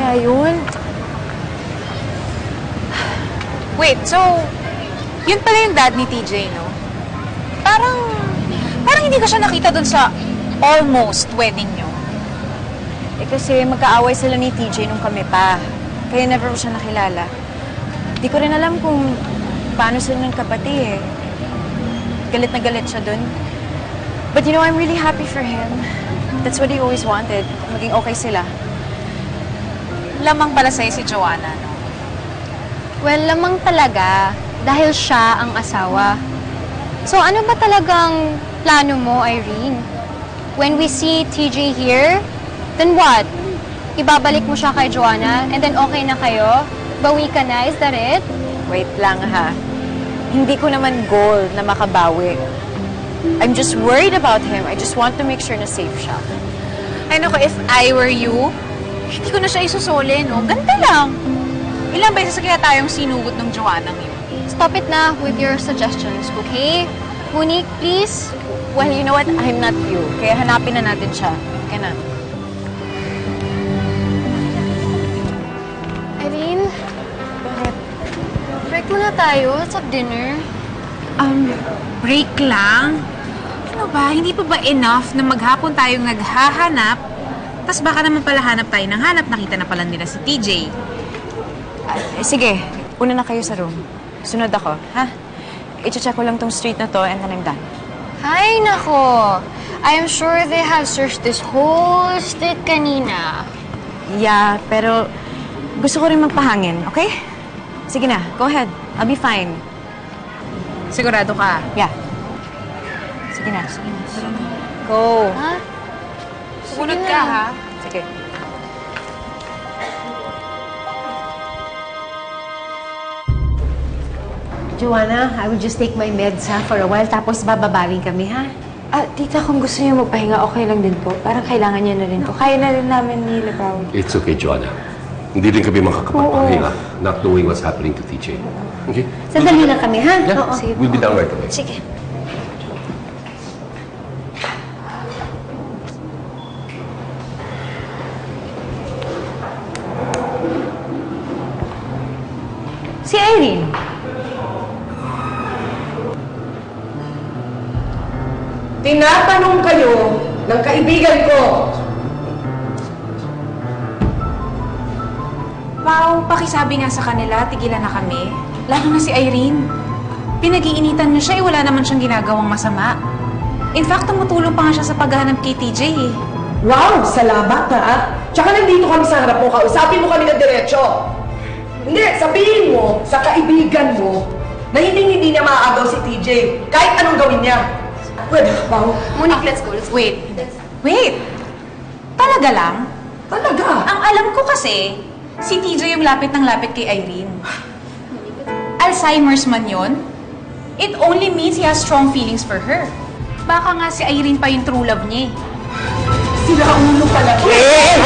kaya yun? Wait, so, yun pala yung dad ni TJ, no? Parang hindi ko siya nakita dun sa almost wedding nyo. Eh kasi magkaaway sila ni TJ nung kami pa. Kaya never ko siya nakilala. Di ko rin alam kung paano sila ng kapatid eh. Galit na galit siya dun. But you know, I'm really happy for him. That's what he always wanted. Maging okay sila. Lamang pala sa'yo si Joanna, no? Well, lamang talaga. Dahil siya ang asawa. So, ano ba talagang plano mo, Irene? When we see TJ here, then what? Ibabalik mo siya kay Joanna, and then okay na kayo? Bawi ka na, is that it? Wait lang ha. Hindi ko naman goal na makabawi. I'm just worried about him. I just want to make sure na safe siya. Ay naku, if I were you, hindi ko na siya isusuli, no? Ganda lang. Ilang beses kaya tayong sinugot ng Joanna yun? Stop it na with your suggestions, okay? Monique, please? Well, you know what? I'm not you. Kaya hanapin na natin siya. Okay na. Irene? Bakit? Break muna tayo. Let's have dinner. Break lang? Ano ba? Hindi pa ba enough na maghapon tayong naghahanap, tas baka naman pala hanap tayo ng hanap, nakita na pala nila si TJ. Sige, una na kayo sa room. Sunod ako, ha? I-check ko lang tong street na to and then I'm done. Ay, nako. I am sure they have searched this whole street kanina. Yeah, pero gusto ko rin magpahangin, okay? Sige na, go ahead. I'll be fine. Sigurado ka? Yeah. Sige na. Go. Ha? Sumunod ka, ha? Sige. Joanna, I will just take my meds ha, for a while, tapos bababaling kami ha. Tita, kung gusto niyo magpahinga, okay lang din po. Parang kailangan niya na rin po. Kaya na rin namin ni Lebron. It's okay, Joanna. Hindi rin kami makakapagpahinga, not knowing what's happening to TJ. Okay? Sandali lang kami ha. Yeah, Oo. Sige. we'll be down right away. Sige. Si Irene. Tinatanong kayo ng kaibigan ko. Wow, pakisabi nga sa kanila, tigilan na kami. Lalo na si Irene. Pinag-iinitan niya siya, wala naman siyang ginagawang masama. In fact, tumutulong pa nga siya sa paghahanap kay TJ eh. Wow, salamat ha. Tsaka nandito kami sa harap mo, kausapin mo kami ng diretsyo. Hindi, sabihin mo sa kaibigan mo na hindi niya maaagaw si TJ kahit anong gawin niya. Pwede, wow. Monique, let's go. Wait. Talaga lang? Talaga? Ang alam ko kasi, si TJ yung lapit ng lapit kay Irene. Alzheimer's man yun? It only means he has strong feelings for her. Baka nga si Irene pa yung true love niya eh. Sila ulo pala. Wait!